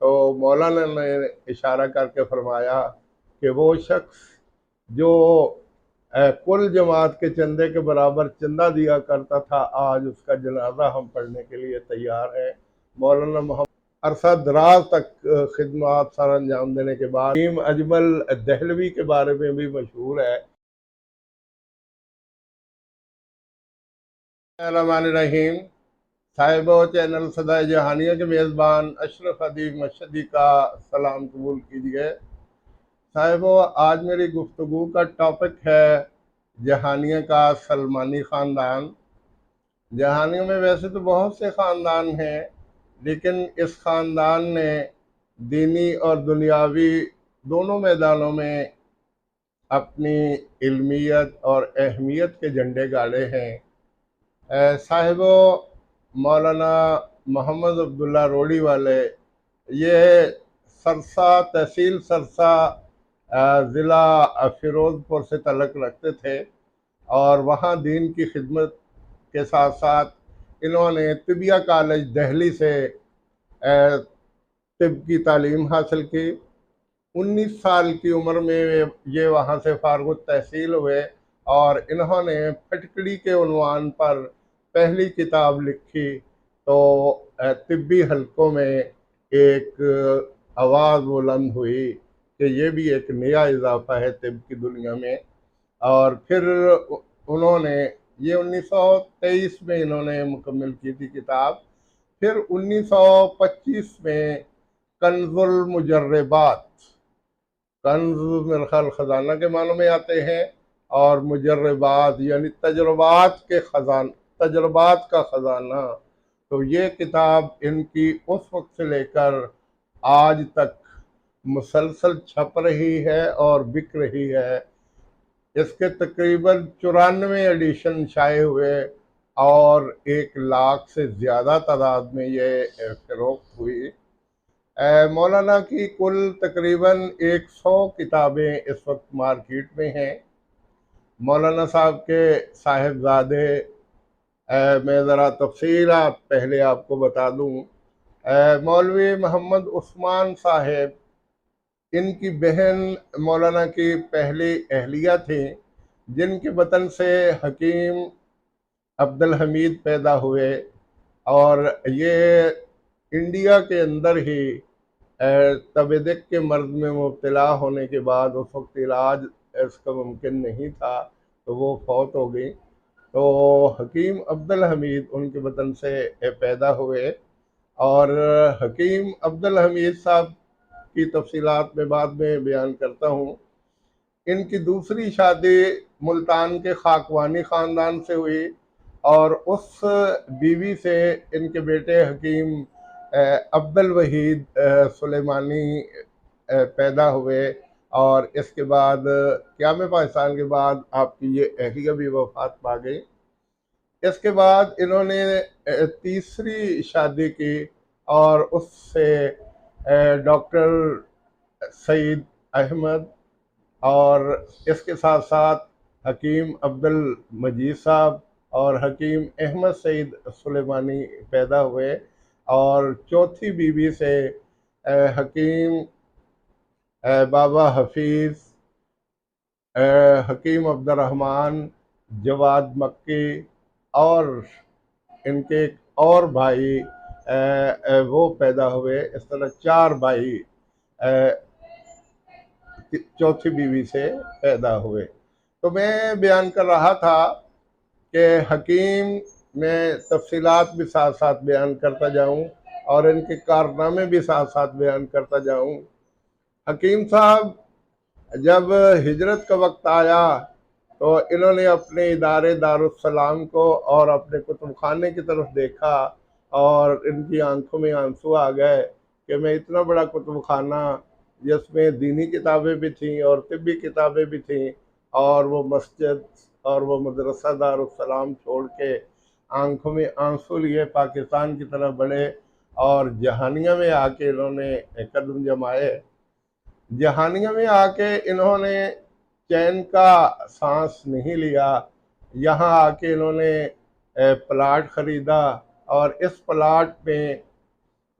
تو مولانا نے اشارہ کر کے فرمایا کہ وہ شخص جو کل جماعت کے چندے کے برابر چندہ دیا کرتا تھا، آج اس کا جنازہ ہم پڑھنے کے لیے تیار ہیں۔ مولانا محمد عرصہ دراز تک خدمات سر انجام دینے کے بعد حکیم اجمل دہلوی کے بارے میں بھی مشہور ہے۔ الرحمن الرحیم۔ صاحب و چینل صدائے جہانیہ کے میزبان اشرف ادیب مشہدی کا سلام قبول کیجیے۔ صاحب آج میری گفتگو کا ٹاپک ہے جہانیہ کا سلمانی خاندان۔ جہانیہ میں ویسے تو بہت سے خاندان ہیں، لیکن اس خاندان نے دینی اور دنیاوی دونوں میدانوں میں اپنی علمیت اور اہمیت کے جھنڈے گاڑے ہیں۔ صاحب مولانا محمد عبداللہ روڑی والے یہ سرسا تحصیل سرسا ضلع فیروز پور سے تعلق رکھتے تھے، اور وہاں دین کی خدمت کے ساتھ ساتھ انہوں نے طبیہ کالج دہلی سے طب کی تعلیم حاصل کی۔ 19 سال کی عمر میں یہ وہاں سے فارغ التحصیل ہوئے، اور انہوں نے پھٹکڑی کے عنوان پر پہلی کتاب لکھی تو طبی حلقوں میں ایک آواز بلند ہوئی کہ یہ بھی ایک نیا اضافہ ہے طب کی دنیا میں۔ اور پھر انہوں نے یہ 1923 میں انہوں نے مکمل کی تھی کتاب۔ پھر 1925 میں کنز المجربات، کنز میرے خیال خزانہ کے معنوں میں آتے ہیں، اور مجربات یعنی تجربات کا خزانہ، تو یہ کتاب ان کی اس وقت سے لے کر آج تک مسلسل چھپ رہی ہے اور بک رہی ہے۔ اس کے تقریباً 94 ایڈیشن شائع ہوئے، اور 1 لاکھ سے زیادہ تعداد میں یہ فروخت ہوئی۔ مولانا کی کل تقریباً 100 کتابیں اس وقت مارکیٹ میں ہیں۔ مولانا صاحب کے صاحبزادے، میں ذرا تفصیلات پہلے آپ کو بتا دوں۔ مولوی محمد عثمان صاحب، ان کی بہن مولانا کی پہلی اہلیہ تھیں، جن کے بطن سے حکیم عبدالحمید پیدا ہوئے، اور یہ انڈیا کے اندر ہی تب دق کے مرض میں مبتلا ہونے کے بعد اس وقت علاج اس کا ممکن نہیں تھا تو وہ فوت ہو گئی۔ تو حکیم عبدالحمید ان کے بطن سے پیدا ہوئے، اور حکیم عبدالحمید صاحب کی تفصیلات میں بعد میں بیان کرتا ہوں۔ ان کی دوسری شادی ملتان کے خاکوانی خاندان سے ہوئی، اور اس بیوی سے ان کے بیٹے حکیم عبدالوحید سلیمانی پیدا ہوئے، اور اس کے بعد قیام پاکستان کے بعد آپ کی یہ اہلیہ بھی وفات پا گئی۔ اس کے بعد انہوں نے تیسری شادی کی، اور اس سے ڈاکٹر سعید احمد، اور اس کے ساتھ ساتھ حکیم عبدالمجید صاحب اور حکیم احمد سعید سلیمانی پیدا ہوئے، اور چوتھی بیوی سے حکیم بابا حفیظ، حکیم عبدالرحمن، جواد مکی، اور ان کے ایک اور بھائی وہ پیدا ہوئے۔ اس طرح 4 بھائی چوتھی بیوی سے پیدا ہوئے۔ تو میں بیان کر رہا تھا کہ حکیم میں تفصیلات بھی ساتھ ساتھ بیان کرتا جاؤں، اور ان کے کارنامے بھی ساتھ ساتھ بیان کرتا جاؤں۔ حکیم صاحب جب ہجرت کا وقت آیا تو انہوں نے اپنے ادارے دارالسلام کو اور اپنے کتب خانے کی طرف دیکھا، اور ان کی آنکھوں میں آنسو آ گئے کہ میں اتنا بڑا کتب خانہ جس میں دینی کتابیں بھی تھیں اور طبی کتابیں بھی تھیں، اور وہ مسجد اور وہ مدرسہ دارالسلام چھوڑ کے آنکھوں میں آنسو لیے پاکستان کی طرف بڑھے، اور جہانیہ میں آ کے انہوں نے قدم جمائے۔ جہانیہ میں آ کے انہوں نے چین کا سانس نہیں لیا۔ یہاں آ کے انہوں نے پلاٹ خریدا، اور اس پلاٹ میں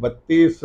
32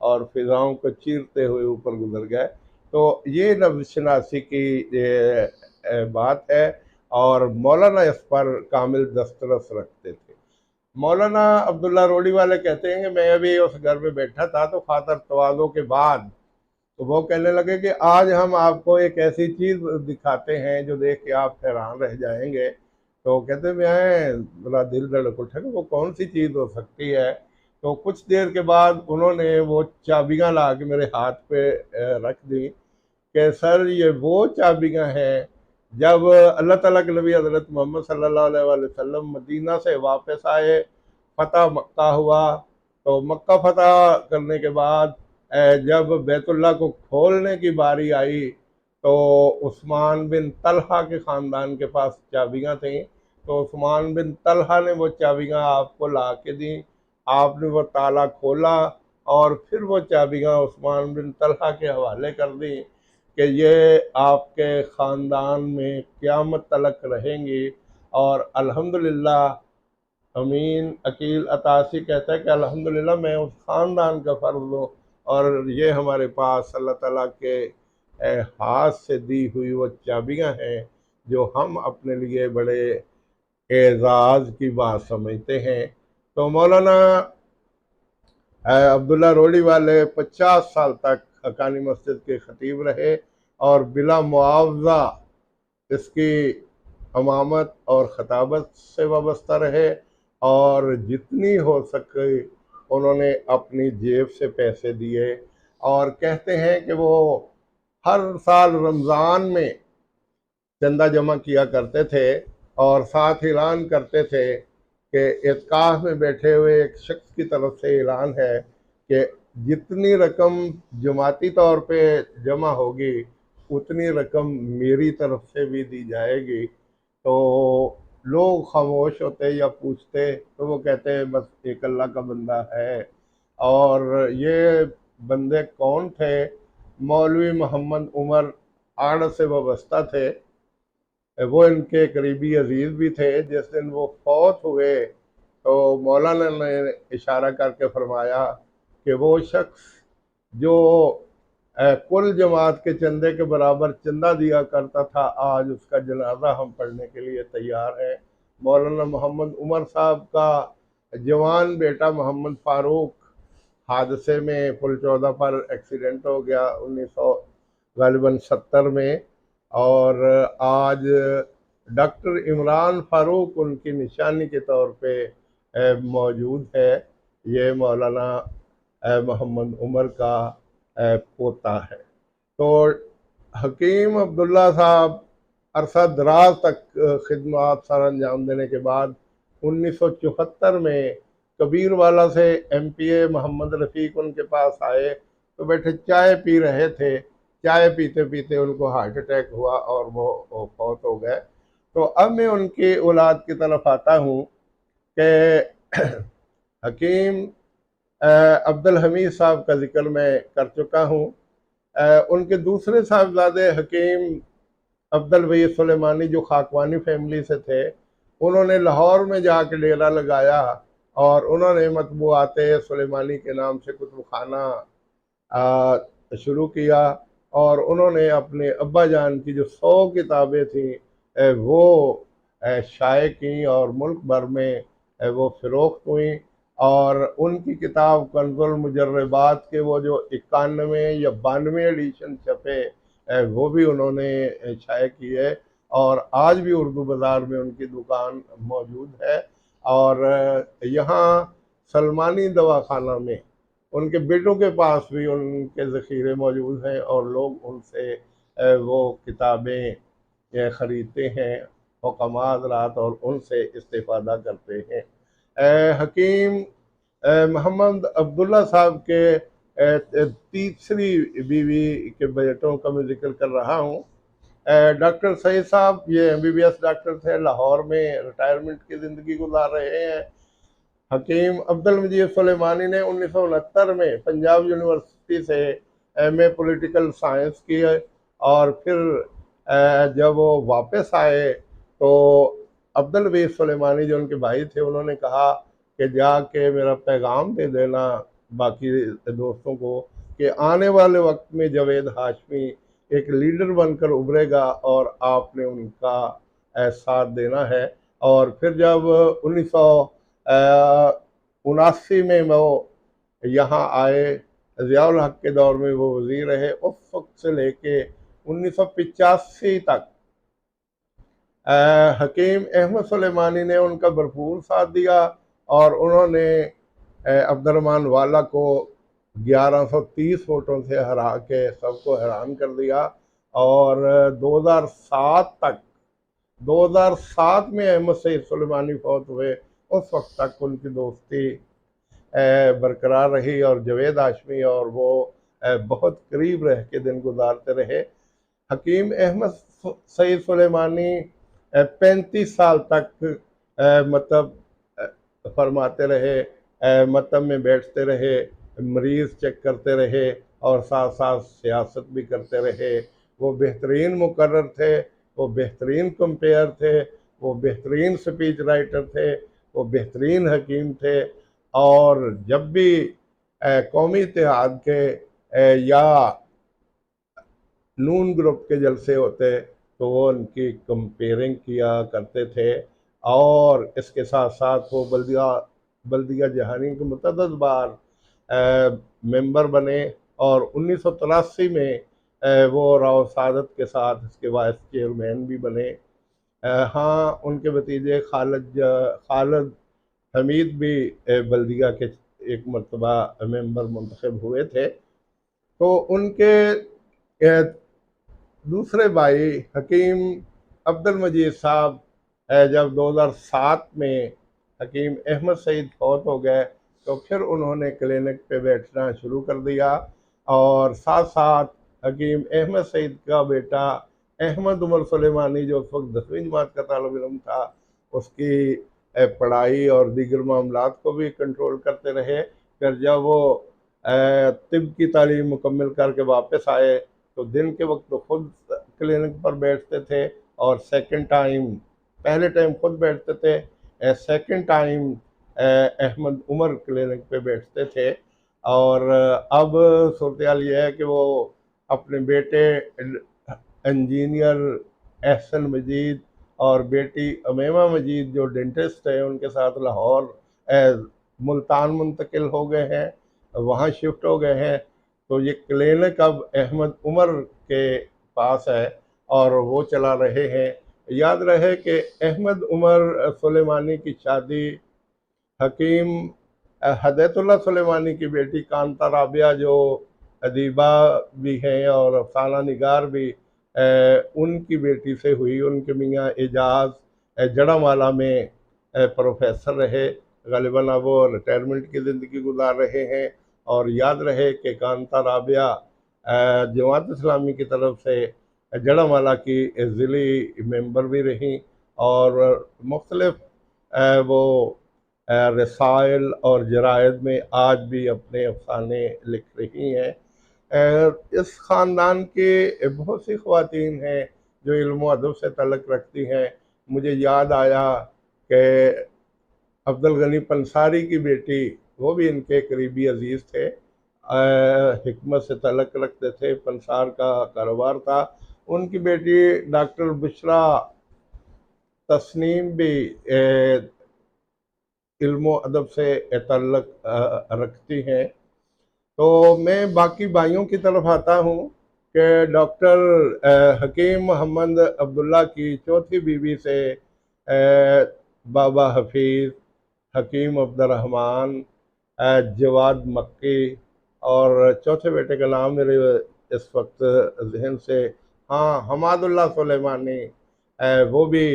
اور فضاؤں کو چیرتے ہوئے اوپر گزر گئے۔ تو یہ لفظ شناسی کی بات ہے، اور مولانا اس پر کامل دسترس رکھتے تھے۔ مولانا عبداللہ روڑی والے کہتے ہیں کہ میں ابھی اس گھر میں بیٹھا تھا تو خاطر تواضع کے بعد تو وہ کہنے لگے کہ آج ہم آپ کو ایک ایسی چیز دکھاتے ہیں جو دیکھ کے آپ حیران رہ جائیں گے۔ تو کہتے میں میرا دل دھڑک اٹھا کہ وہ کون سی چیز ہو سکتی ہے۔ تو کچھ دیر کے بعد انہوں نے وہ چابیاں لا کے میرے ہاتھ پہ رکھ دی کہ سر یہ وہ چابیاں ہیں جب اللہ تعالیٰ کے نبی حضرت محمد صلی اللہ علیہ وآلہ وسلم مدینہ سے واپس آئے، فتح مکہ ہوا، تو مکہ فتح کرنے کے بعد جب بیت اللہ کو کھولنے کی باری آئی تو عثمان بن طلحہ کے خاندان کے پاس چابیاں تھیں، تو عثمان بن طلحہ نے وہ چابیاں آپ کو لا کے دیں، آپ نے وہ تالا کھولا اور پھر وہ چابیاں عثمان بن طلحہ کے حوالے کر دیں کہ یہ آپ کے خاندان میں قیامت تلک رہیں گی۔ اور الحمدللہ امین عقیل عطاسی کہتا ہے کہ الحمدللہ میں اس خاندان کا فرد ہوں، اور یہ ہمارے پاس اللہ تعالیٰ کے ہاتھ سے دی ہوئی وہ چابیاں ہیں جو ہم اپنے لیے بڑے اعزاز کی بات سمجھتے ہیں۔ تو مولانا عبداللہ روڑی والے 50 سال تک حقانی مسجد کے خطیب رہے اور بلا معاوضہ اس کی امامت اور خطابت سے وابستہ رہے، اور جتنی ہو سکے انہوں نے اپنی جیب سے پیسے دیے، اور کہتے ہیں کہ وہ ہر سال رمضان میں چندہ جمع کیا کرتے تھے اور ساتھ اعلان کرتے تھے کہ اعتکاف میں بیٹھے ہوئے ایک شخص کی طرف سے اعلان ہے کہ جتنی رقم جماعتی طور پہ جمع ہوگی اتنی رقم میری طرف سے بھی دی جائے گی۔ تو لوگ خاموش ہوتے یا پوچھتے تو وہ کہتے بس ایک اللہ کا بندہ ہے۔ اور یہ بندے کون تھے؟ مولوی محمد عمر آڑ سے وابستہ تھے، وہ ان کے قریبی عزیز بھی تھے۔ جس دن وہ فوت ہوئے تو مولانا نے اشارہ کر کے فرمایا کہ وہ شخص جو کل جماعت کے چندے کے برابر چندہ دیا کرتا تھا آج اس کا جنازہ ہم پڑھنے کے لیے تیار ہیں۔ مولانا محمد عمر صاحب کا جوان بیٹا محمد فاروق حادثے میں پل 14 پر ایکسیڈنٹ ہو گیا 1970 میں، اور آج ڈاکٹر عمران فاروق ان کی نشانی کے طور پہ موجود ہے۔ یہ مولانا محمد عمر کا پوتا ہے۔ تو حکیم عبداللہ صاحب عرصہ دراز تک خدمات سر انجام دینے کے بعد 1974 میں کبیر والا سے ایم پی اے محمد رفیق ان کے پاس آئے تو بیٹھے چائے پی رہے تھے، چائے پیتے پیتے ان کو ہارٹ اٹیک ہوا اور وہ فوت ہو گئے۔ تو اب میں ان کی اولاد کی طرف آتا ہوں کہ حکیم عبدالحمید صاحب کا ذکر میں کر چکا ہوں۔ ان کے دوسرے صاحبزادے حکیم عبدالوئی سلیمانی جو خاکوانی فیملی سے تھے، انہوں نے لاہور میں جا کے ڈیرا لگایا اور انہوں نے مطبوعات سلیمانی کے نام سے کتب خانہ شروع کیا، اور انہوں نے اپنے ابا جان کی جو 100 کتابیں تھیں وہ شائع کیں اور ملک بھر میں وہ فروخت ہوئیں۔ اور ان کی کتاب کنز المجربات کے وہ جو 91 یا 92 ایڈیشن چھپے وہ بھی انہوں نے شائع کیے، اور آج بھی اردو بازار میں ان کی دکان موجود ہے۔ اور یہاں سلمانی دواخانہ میں ان کے بیٹوں کے پاس بھی ان کے ذخیرے موجود ہیں، اور لوگ ان سے وہ کتابیں خریدتے ہیں، حکماء حضرات، اور ان سے استفادہ کرتے ہیں۔ حکیم محمد عبداللہ صاحب کے تیسری بیوی کے بیٹوں کا میں ذکر کر رہا ہوں۔ ڈاکٹر سعید صاحب یہ M B B S doctor تھے، لاہور میں ریٹائرمنٹ کی زندگی گزار رہے ہیں۔ حکیم عبدالمجید سلیمانی نے 1969 میں پنجاب یونیورسٹی سے ایم اے پولیٹیکل سائنس کی، اور پھر جب وہ واپس آئے تو عبدالوئی سلیمانی جو ان کے بھائی تھے انہوں نے کہا کہ جا کے میرا پیغام دے دینا باقی دوستوں کو کہ آنے والے وقت میں جاوید ہاشمی ایک لیڈر بن کر ابھرے گا اور آپ نے ان کا ساتھ دینا ہے۔ اور پھر جب 1979 میں وہ یہاں آئے، ضیاء الحق کے دور میں وہ وزیر رہے، اس وقت سے لے کے 1985 تک حکیم احمد سلیمانی نے ان کا بھرپور ساتھ دیا، اور انہوں نے عبد الرحمن والا کو 1130 ووٹوں سے ہرا کے سب کو حیران کر دیا۔ اور 2007 میں احمد سعید سلیمانی فوت ہوئے، اس وقت تک ان کی دوستی برقرار رہی، اور جاوید ہاشمی اور وہ بہت قریب رہ کے دن گزارتے رہے۔ حکیم احمد سعید سلیمانی 35 سال تک مطلب فرماتے رہے، مطلب میں بیٹھتے رہے، مریض چیک کرتے رہے، اور ساتھ ساتھ سیاست بھی کرتے رہے۔ وہ بہترین مقرر تھے، وہ بہترین کمپیئر تھے، وہ بہترین سپیچ رائٹر تھے، وہ بہترین حکیم تھے، اور جب بھی قومی اتحاد کے یا نون گروپ کے جلسے ہوتے تو وہ ان کی کمپیئرنگ کیا کرتے تھے۔ اور اس کے ساتھ ساتھ وہ بلدیہ جہانی کے متعدد بار ممبر بنے، اور 1983 میں وہ راؤ سعادت کے ساتھ اس کے وائس چیئرمین بھی بنے۔ ہاں، ان کے بھتیجے خالد حمید بھی بلدیہ کے ایک مرتبہ ممبر منتخب ہوئے تھے۔ تو ان کے دوسرے بھائی حکیم عبد المجید صاحب جب 2007 میں حکیم احمد سعید فوت ہو گئے تو پھر انہوں نے کلینک پہ بیٹھنا شروع کر دیا، اور ساتھ ساتھ حکیم احمد سعید کا بیٹا احمد عمر سلیمانی جو اس وقت 10ویں جماعت کا طالب علم تھا، اس کی پڑھائی اور دیگر معاملات کو بھی کنٹرول کرتے رہے۔ پھر جب وہ طب کی تعلیم مکمل کر کے واپس آئے تو دن کے وقت تو خود کلینک پر بیٹھتے تھے، اور پہلے ٹائم خود بیٹھتے تھے، سیکنڈ ٹائم احمد عمر کلینک پہ بیٹھتے تھے۔ اور اب صورتحال یہ ہے کہ وہ اپنے بیٹے انجینئر احسن مجید اور بیٹی امیمہ مجید جو ڈینٹسٹ ہیں ان کے ساتھ لاہور ملتان منتقل ہو گئے ہیں، وہاں شفٹ ہو گئے ہیں۔ تو یہ کلینک اب احمد عمر کے پاس ہے اور وہ چلا رہے ہیں۔ یاد رہے کہ احمد عمر سلیمانی کی شادی حکیم ہدایت اللہ سلیمانی کی بیٹی کانتا رابعہ جو ادیبہ بھی ہیں اور افسانہ نگار بھی، ان کی بیٹی سے ہوئی۔ ان کے میاں اعجاز جڑامالہ میں پروفیسر رہے، غالباً اب وہ ریٹائرمنٹ کی زندگی گزار رہے ہیں۔ اور یاد رہے کہ کانتا رابعہ جماعت اسلامی کی طرف سے جڑامالہ کی ضلعی ممبر بھی رہیں، اور مختلف وہ رسائل اور جرائد میں آج بھی اپنے افسانے لکھ رہی ہیں۔ اس خاندان کے بہت سی خواتین ہیں جو علم و ادب سے تعلق رکھتی ہیں۔ مجھے یاد آیا کہ عبدالغنی پنصاری کی بیٹی، وہ بھی ان کے قریبی عزیز تھے، حکمت سے تعلق رکھتے تھے، پنصار کا کاروبار تھا۔ ان کی بیٹی ڈاکٹر بشرا تسنیم بھی علم و ادب سے تعلق رکھتی ہیں۔ تو میں باقی بھائیوں کی طرف آتا ہوں کہ ڈاکٹر حکیم محمد عبداللہ کی چوتھی بیوی سے بابا حفیظ، حکیم عبد الرحمن، جواد مکی، اور چوتھے بیٹے کا نام میرے اس وقت ذہن سے، ہاں، حماد اللہ سلیمانی، وہ بھی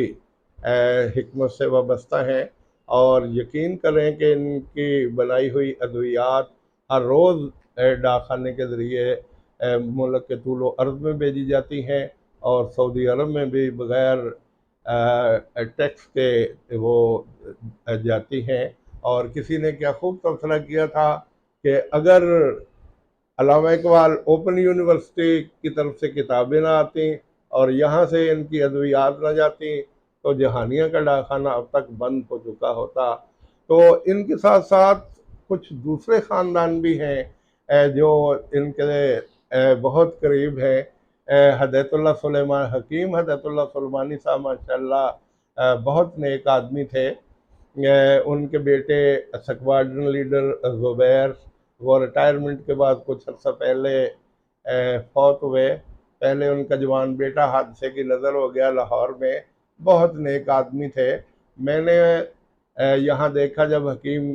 حکمت سے وابستہ ہیں۔ اور یقین کریں کہ ان کی بنائی ہوئی ادویات ہر روز ڈاک خانے کے ذریعے ملک کے طول و عرض میں بھیجی جاتی ہیں، اور سعودی عرب میں بھی بغیر ٹیکس کے وہ جاتی ہیں۔ اور کسی نے کیا خوب تبصرہ کیا تھا کہ اگر علامہ اقبال اوپن یونیورسٹی کی طرف سے کتابیں نہ آتی اور یہاں سے ان کی ادویات نہ جاتی تو جہانیہ کا ڈاک خانہ اب تک بند ہو چکا ہوتا۔ تو ان کے ساتھ ساتھ کچھ دوسرے خاندان بھی ہیں جو ان کے بہت قریب ہیں۔ ہدایت اللہ سلیمان حکیم ہدایت اللہ سلیمانی صاحب ماشاءاللہ بہت نیک آدمی تھے۔ ان کے بیٹے سکواڈرن لیڈر زبیر، وہ ریٹائرمنٹ کے بعد کچھ عرصہ پہلے فوت ہوئے۔ پہلے ان کا جوان بیٹا حادثے کی نظر ہو گیا لاہور میں۔ بہت نیک آدمی تھے۔ میں نے یہاں دیکھا جب حکیم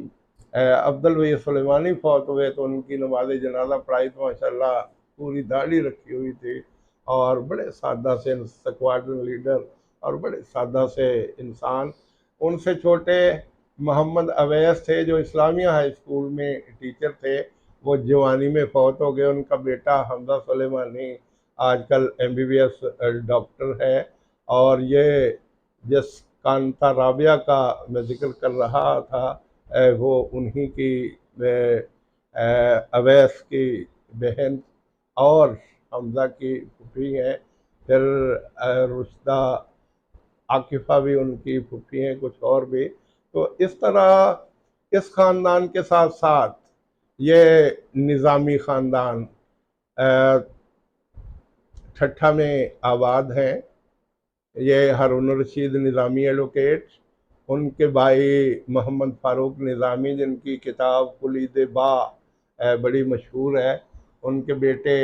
عبد الوہی سلیمانی فوت ہوئے تو ان کی نماز جنازہ پڑھائی تو ماشاءاللہ پوری داڑھی رکھی ہوئی تھی، اور بڑے سادہ سے سکواڈرن لیڈر اور بڑے سادہ سے انسان۔ ان سے چھوٹے محمد اویس تھے جو اسلامیہ ہائی اسکول میں ٹیچر تھے، وہ جوانی میں فوت ہو گئے۔ ان کا بیٹا حمزہ سلیمانی آج کل MBBS ڈاکٹر ہے، اور یہ جس کانتا رابعہ کا میں ذکر کر رہا تھا وہ انہی کی اویس کی بہن اور حمزہ کی پھوپھی ہیں۔ پھر رشدہ عاکفہ بھی ان کی پھوپھی ہیں، کچھ اور بھی۔ تو اس طرح اس خاندان کے ساتھ ساتھ یہ نظامی خاندان ٹھٹھہ میں آباد ہیں۔ یہ ہارون الرشید نظامی ایڈوکیٹ، ان کے بھائی محمد فاروق نظامی جن کی کتاب کلید با بڑی مشہور ہے، ان کے بیٹے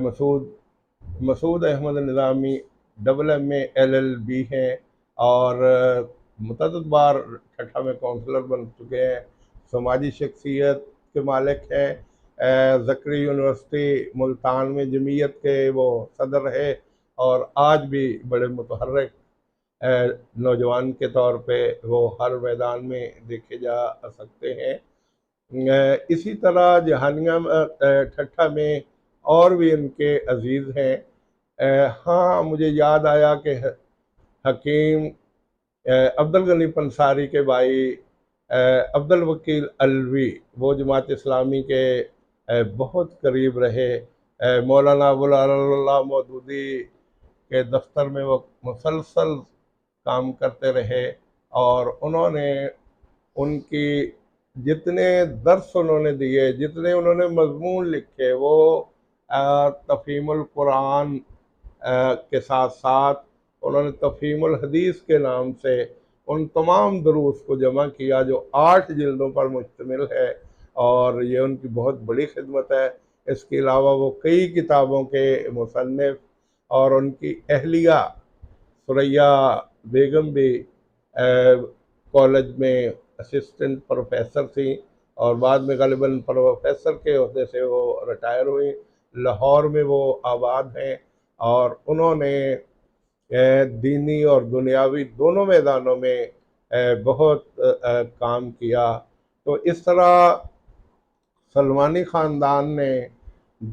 مسعود احمد نظامی MA LLB ہیں، اور متعدد بار ٹھٹھہ میں کونسلر بن چکے ہیں، سماجی شخصیت کے مالک ہیں۔ زکری یونیورسٹی ملتان میں جمعیت کے وہ صدر رہے، اور آج بھی بڑے متحرک نوجوان کے طور پہ وہ ہر میدان میں دیکھے جا سکتے ہیں۔ اسی طرح جہانیہ ٹھٹھہ میں اور بھی ان کے عزیز ہیں۔ ہاں مجھے یاد آیا کہ حکیم عبد الغنی پنصاری کے بھائی عبد الوکیل علوی، وہ جماعت اسلامی کے بہت قریب رہے۔ مولانا ابوالعلا مودودی کے دفتر میں وہ مسلسل کام کرتے رہے، اور انہوں نے ان کی جتنے درس انہوں نے دیے، جتنے انہوں نے مضمون لکھے، وہ تفہیم القرآن کے ساتھ ساتھ انہوں نے تفہیم الحدیث کے نام سے ان تمام دروس کو جمع کیا جو 8 جلدوں پر مشتمل ہے، اور یہ ان کی بہت بڑی خدمت ہے۔ اس کے علاوہ وہ کئی کتابوں کے مصنف، اور ان کی اہلیہ ثریا بیگم بھی کالج میں اسسٹنٹ پروفیسر تھیں، اور بعد میں غالباً پروفیسر کے عہدے سے وہ ریٹائر ہوئی۔ لاہور میں وہ آباد ہیں، اور انہوں نے دینی اور دنیاوی دونوں میدانوں میں بہت کام کیا۔ تو اس طرح سلمانی خاندان نے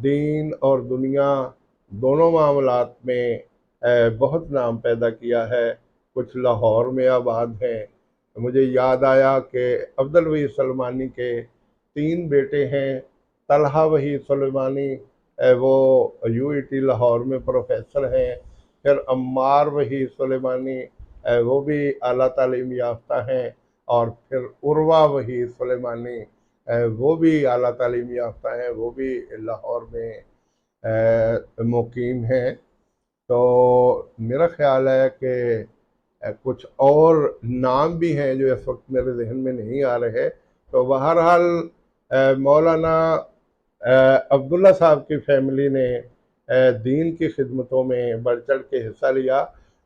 دین اور دنیا دونوں معاملات میں بہت نام پیدا کیا ہے۔ کچھ لاہور میں آباد ہیں۔ مجھے یاد آیا کہ عبد الوہی سلیمانی کے 3 بیٹے ہیں۔ طلحہ وحی سلیمانی وہ UET لاہور میں پروفیسر ہیں۔ پھر عمار وحی سلیمانی وہ بھی اعلیٰ تعلیم یافتہ ہیں، اور پھر عروہ وحی سلیمانی وہ بھی اعلیٰ تعلیم یافتہ ہیں، وہ بھی لاہور میں مقیم ہیں۔ تو میرا خیال ہے کہ کچھ اور نام بھی ہیں جو اس وقت میرے ذہن میں نہیں آ رہے۔ تو بہرحال مولانا عبداللہ صاحب کی فیملی نے دین کی خدمتوں میں بڑھ چڑھ کے حصہ لیا۔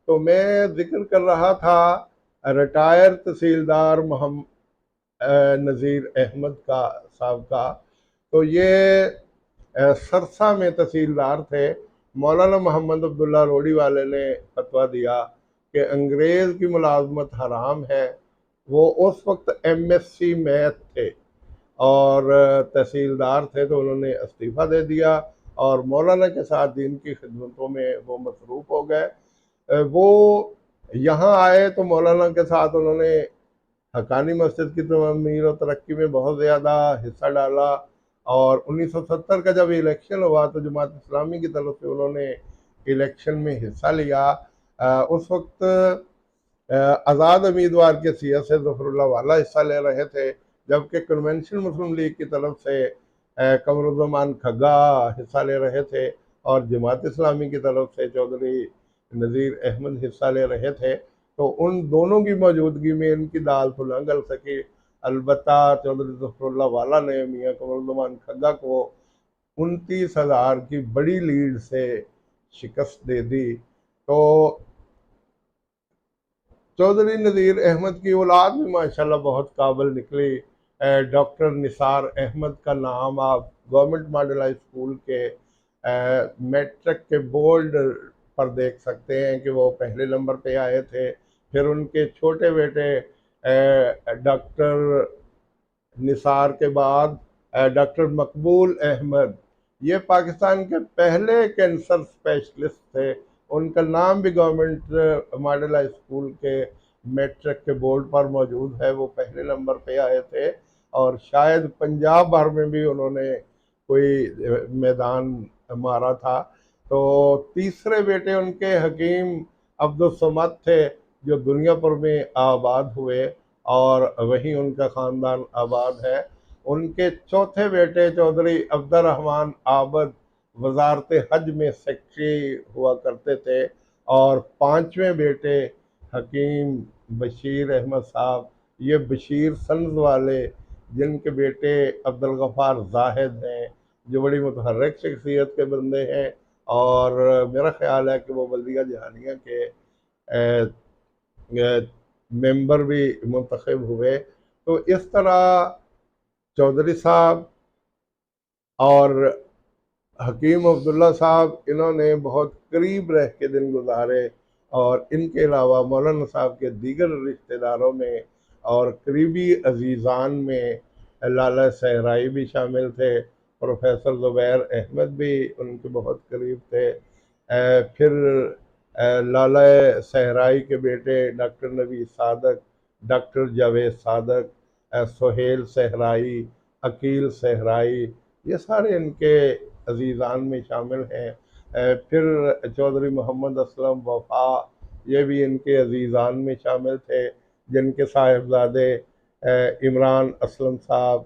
تو میں ذکر کر رہا تھا ریٹائر تحصیلدار محمد نذیر احمد صاحب کا، تو یہ سرسا میں تحصیلدار تھے۔ مولانا محمد عبداللہ روڑی والے نے فتویٰ دیا کہ انگریز کی ملازمت حرام ہے۔ وہ اس وقت MSc میتھ تھے اور تحصیلدار تھے، تو انہوں نے استعفیٰ دے دیا، اور مولانا کے ساتھ دین کی خدمتوں میں وہ مصروف ہو گئے۔ وہ یہاں آئے تو مولانا کے ساتھ انہوں نے حقانی مسجد کی تعمیر و ترقی میں بہت زیادہ حصہ ڈالا، اور 1970 کا جب الیکشن ہوا تو جماعت اسلامی کی طرف سے انہوں نے الیکشن میں حصہ لیا۔ اس وقت آزاد امیدوار کے سیاست سے ظفر اللہ والا حصہ لے رہے تھے، جبکہ کنونشنل مسلم لیگ کی طرف سے قمرالزمان کھگا حصہ لے رہے تھے اور جماعت اسلامی کی طرف سے چودھری نذیر احمد حصہ لے رہے تھے، تو ان دونوں کی موجودگی میں ان کی دال تو نہ گل سکی۔ البتہ چودھری ظفر اللہ والا نے میاں قمرالزمان کھگا کو 29,000 کی بڑی لیڈ سے شکست دے دی۔ تو چودھری نذیر احمد کی اولاد بھی ماشاءاللہ بہت قابل نکلی۔ ڈاکٹر نثار احمد کا نام آپ گورنمنٹ ماڈل ہائی اسکول کے میٹرک کے بورڈ پر دیکھ سکتے ہیں کہ وہ پہلے نمبر پہ آئے تھے۔ پھر ان کے چھوٹے بیٹے ڈاکٹر نثار کے بعد ڈاکٹر مقبول احمد، یہ پاکستان کے پہلے کینسر اسپیشلسٹ تھے۔ ان کا نام بھی گورنمنٹ ماڈل ہائی اسکول کے میٹرک کے بورڈ پر موجود ہے، وہ پہلے نمبر پہ آئے تھے اور شاید پنجاب بھر میں بھی انہوں نے کوئی میدان مارا تھا۔ تو تیسرے بیٹے ان کے حکیم عبدالصمد تھے جو دنیا پر میں آباد ہوئے اور وہیں ان کا خاندان آباد ہے۔ ان کے چوتھے بیٹے چودھری عبد الرحمن عابد وزارت حج میں سیکرٹری ہوا کرتے تھے، اور پانچویں بیٹے حکیم بشیر احمد صاحب، یہ بشیر سنز والے جن کے بیٹے عبدالغفار زاہد ہیں، جو بڑی متحرک شخصیت کے بندے ہیں، اور میرا خیال ہے کہ وہ بلدیہ جہانیہ کے ممبر بھی منتخب ہوئے۔ تو اس طرح چودھری صاحب اور حکیم عبداللہ صاحب انہوں نے بہت قریب رہ کے دن گزارے، اور ان کے علاوہ مولانا صاحب کے دیگر رشتہ داروں میں اور قریبی عزیزان میں لالہ صحرائی بھی شامل تھے، پروفیسر زبیر احمد بھی ان کے بہت قریب تھے۔ پھر لالہ صحرائی کے بیٹے ڈاکٹر نبی صادق، ڈاکٹر جاوید صادق، سہیل صحرائی، عقیل صحرائی، یہ سارے ان کے عزیزان میں شامل ہیں۔ پھر چودھری محمد اسلم وفا، یہ بھی ان کے عزیزان میں شامل تھے، جن کے صاحبزادے عمران اسلم صاحب،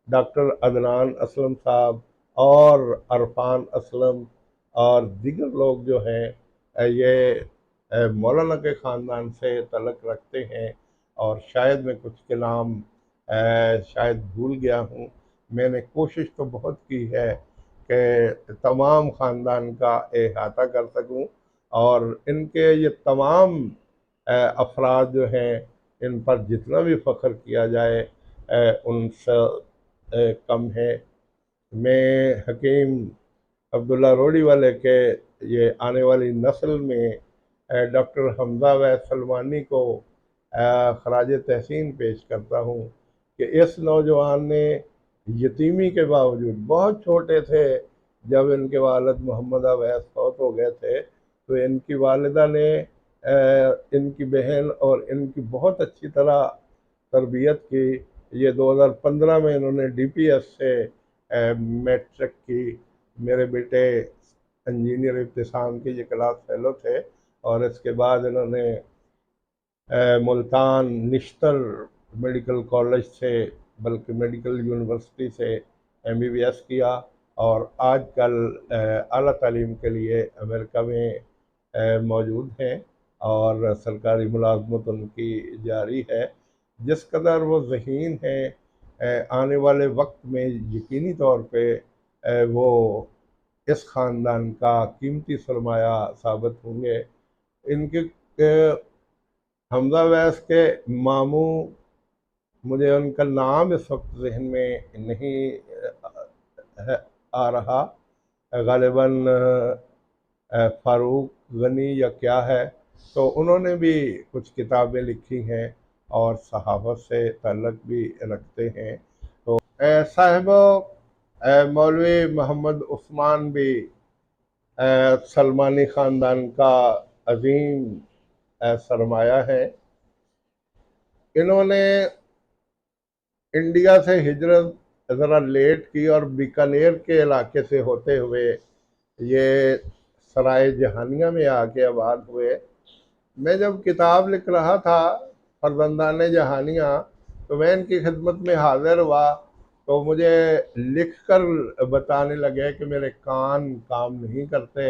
ڈاکٹر عدنان اسلم صاحب اور عرفان اسلم اور دیگر لوگ جو ہیں یہ مولانا کے خاندان سے تعلق رکھتے ہیں، اور شاید میں کچھ کے نام شاید بھول گیا ہوں۔ میں نے کوشش تو بہت کی ہے کہ تمام خاندان کا احاطہ کر سکوں، اور ان کے یہ تمام افراد جو ہیں ان پر جتنا بھی فخر کیا جائے ان سے کم ہے۔ میں حکیم عبداللہ روڑی والے کے یہ آنے والی نسل میں ڈاکٹر حمزہ ویس سلمانی کو خراج تحسین پیش کرتا ہوں کہ اس نوجوان نے یتیمی کے باوجود، بہت چھوٹے تھے جب ان کے والد محمد اویس فوت ہو گئے تھے، تو ان کی والدہ نے ان کی بہن اور ان کی بہت اچھی طرح تربیت کی۔ یہ 2015 میں انہوں نے ڈی پی ایس سے میٹرک کی۔ میرے بیٹے انجینئر ابتسام کے یہ کلاس فیلو تھے، اور اس کے بعد انہوں نے ملتان نشتر میڈیکل کالج سے، بلکہ میڈیکل یونیورسٹی سے MBBS کیا، اور آج کل اعلیٰ تعلیم کے لیے امریکہ میں موجود ہیں، اور سرکاری ملازمت ان کی جاری ہے۔ جس قدر وہ ذہین ہیں، آنے والے وقت میں یقینی طور پہ وہ اس خاندان کا قیمتی سرمایہ ثابت ہوں گے۔ ان کے حمزہ ویس کے ماموں، مجھے ان کا نام اس وقت ذہن میں نہیں آ رہا، غالباً فاروق غنی یا کیا ہے، تو انہوں نے بھی کچھ کتابیں لکھی ہیں اور صحافت سے تعلق بھی رکھتے ہیں۔ تو صاحب مولوی محمد عثمان بھی سلمانی خاندان کا عظیم سرمایہ ہے۔ انہوں نے انڈیا سے ہجرت ذرا لیٹ کی اور بیکانیر کے علاقے سے ہوتے ہوئے یہ سرائے جہانیہ میں آ کے آباد ہوئے۔ میں جب کتاب لکھ رہا تھا فرزندان جہانیہ، تو تو میں ان کی خدمت میں حاضر ہوا تو مجھے لکھ کر بتانے لگے کہ میرے کان کام نہیں کرتے،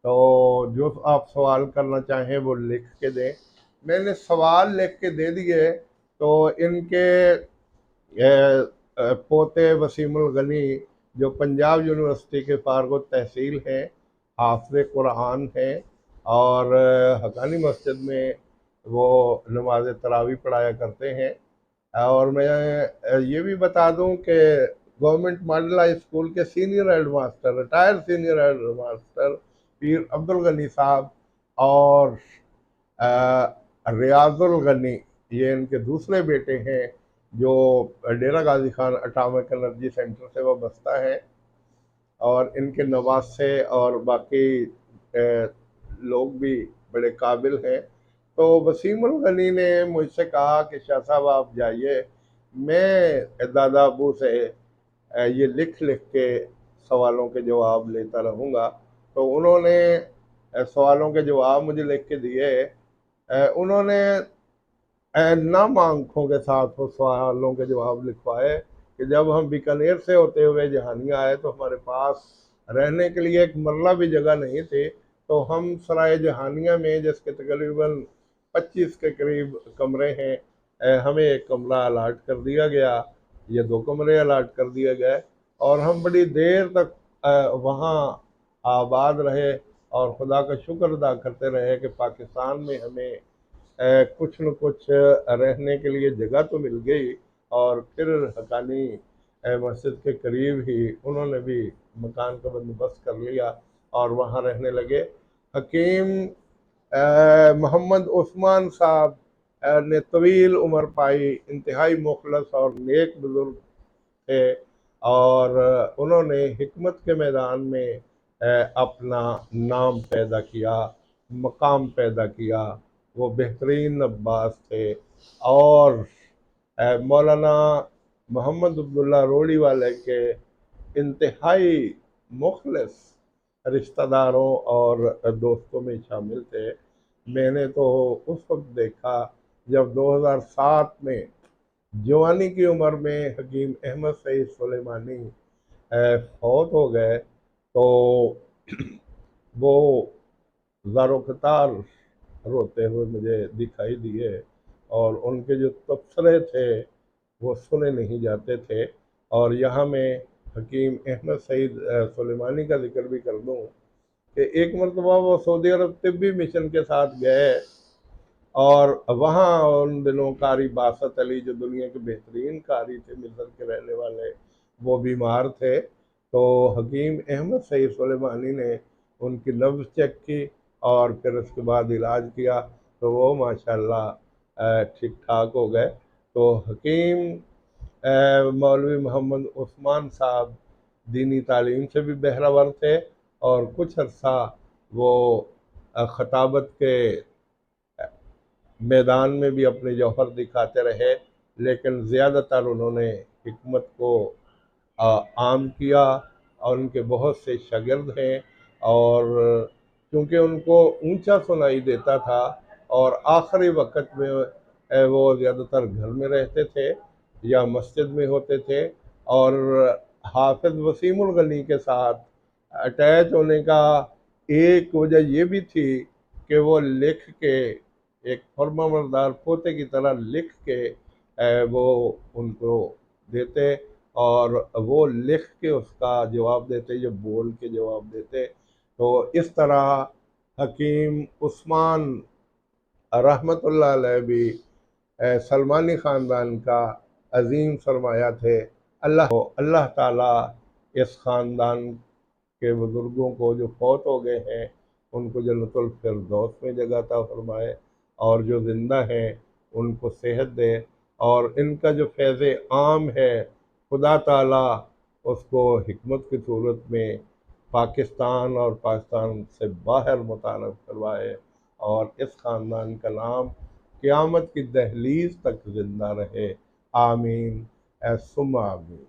تو جو آپ سوال کرنا چاہیں وہ لکھ کے دیں۔ میں نے سوال لکھ کے دے دیے تو ان کے پوتے وسیم الغنی جو پنجاب یونیورسٹی کے فارغ التحصیل ہیں، حافظ قرآن ہیں، اور حقانی مسجد میں وہ نماز تراویح پڑھایا کرتے ہیں۔ اور میں یہ بھی بتا دوں کہ گورنمنٹ ماڈل ہائی اسکول کے senior head master, retire senior head master Pir Abdul Ghani Sahib اور ریاض الغنی، یہ ان کے دوسرے بیٹے ہیں جو Dera Ghazi Khan atomic energy centre سے وابستہ ہیں، اور ان کے نواسے اور باقی لوگ بھی بڑے قابل ہیں۔ تو وسیم الغنی نے مجھ سے کہا کہ شاہ صاحب آپ جائیے، میں دادا ابو سے یہ لکھ کے سوالوں کے جواب لیتا رہوں گا۔ تو انہوں نے سوالوں کے جواب مجھے لکھ کے دیے۔ انہوں نے نم آنکھوں کے ساتھ وہ سوالوں کے جواب لکھوائے کہ جب ہم بیکانیر سے ہوتے ہوئے جہانیہ آئے تو ہمارے پاس رہنے کے لیے ایک مرلہ بھی جگہ نہیں تھی، تو ہم سرائے جہانیہ میں، جس کے تقریباً 25 کے قریب کمرے ہیں، ہمیں ایک کمرہ الاٹ کر دیا گیا، یہ 2 کمرے الاٹ کر دیے گئے، اور ہم بڑی دیر تک وہاں آباد رہے اور خدا کا شکر ادا کرتے رہے کہ پاکستان میں ہمیں کچھ نہ کچھ رہنے کے لیے جگہ تو مل گئی، اور پھر حقانی مسجد کے قریب ہی انہوں نے بھی مکان کا بندوبست کر لیا اور وہاں رہنے لگے۔ حکیم محمد عثمان صاحب نے طویل عمر پائی، انتہائی مخلص اور نیک بزرگ تھے، اور انہوں نے حکمت کے میدان میں اپنا نام پیدا کیا، مقام پیدا کیا، وہ بہترین عباس تھے۔ اور مولانا محمد عبداللہ روڑی والے کے انتہائی مخلص رشتہ داروں اور دوستوں میں شامل تھے۔ میں نے تو اس وقت دیکھا جب 2007 میں جوانی کی عمر میں حکیم احمد سعید سلیمانی فوت ہو گئے، تو وہ زار و قطار روتے ہوئے مجھے دکھائی دیے، اور ان کے جو تبصرے تھے وہ سنے نہیں جاتے تھے۔ اور یہاں میں حکیم احمد سعید سلیمانی کا ذکر بھی کر دوں کہ ایک مرتبہ وہ سعودی عرب طبی مشن کے ساتھ گئے، اور وہاں ان دنوں قاری باسط علی جو دنیا کے بہترین قاری تھے، مصر کے رہنے والے، وہ بیمار تھے، تو حکیم احمد سعید سلیمانی نے ان کی نبض چیک کی اور پھر اس کے بعد علاج کیا، تو وہ ماشاءاللہ ٹھیک ٹھاک ہو گئے۔ تو حکیم مولوی محمد عثمان صاحب دینی تعلیم سے بھی بہرہ تھے، اور کچھ عرصہ وہ خطابت کے میدان میں بھی اپنے جوہر دکھاتے رہے، لیکن زیادہ تر انہوں نے حکمت کو عام کیا، اور ان کے بہت سے شاگرد ہیں، اور کیونکہ ان کو اونچا سنائی دیتا تھا، اور آخری وقت میں وہ زیادہ تر گھر میں رہتے تھے یا مسجد میں ہوتے تھے، اور حافظ وسیم الغنی کے ساتھ اٹیچ ہونے کا ایک وجہ یہ بھی تھی کہ وہ لکھ کے ایک فرما بردار پوتے کی طرح لکھ کے وہ ان کو دیتے، اور وہ لکھ کے اس کا جواب دیتے، یہ بول کے جواب دیتے۔ تو اس طرح حکیم عثمان رحمت اللہ علیہ بھی سلمانی خاندان کا عظیم سرمایہ تھے۔ اللہ تعالیٰ اس خاندان کے بزرگوں کو جو فوت ہو گئے ہیں ان کو جنت الفردوس میں جگہ عطا فرمائے، اور جو زندہ ہیں ان کو صحت دے، اور ان کا جو فیض عام ہے خدا تعالیٰ اس کو حکمت کی صورت میں پاکستان اور پاکستان سے باہر متعارف کروائے، اور اس خاندان کا نام قیامت کی دہلیز تک زندہ رہے۔ آمین ثم آمین۔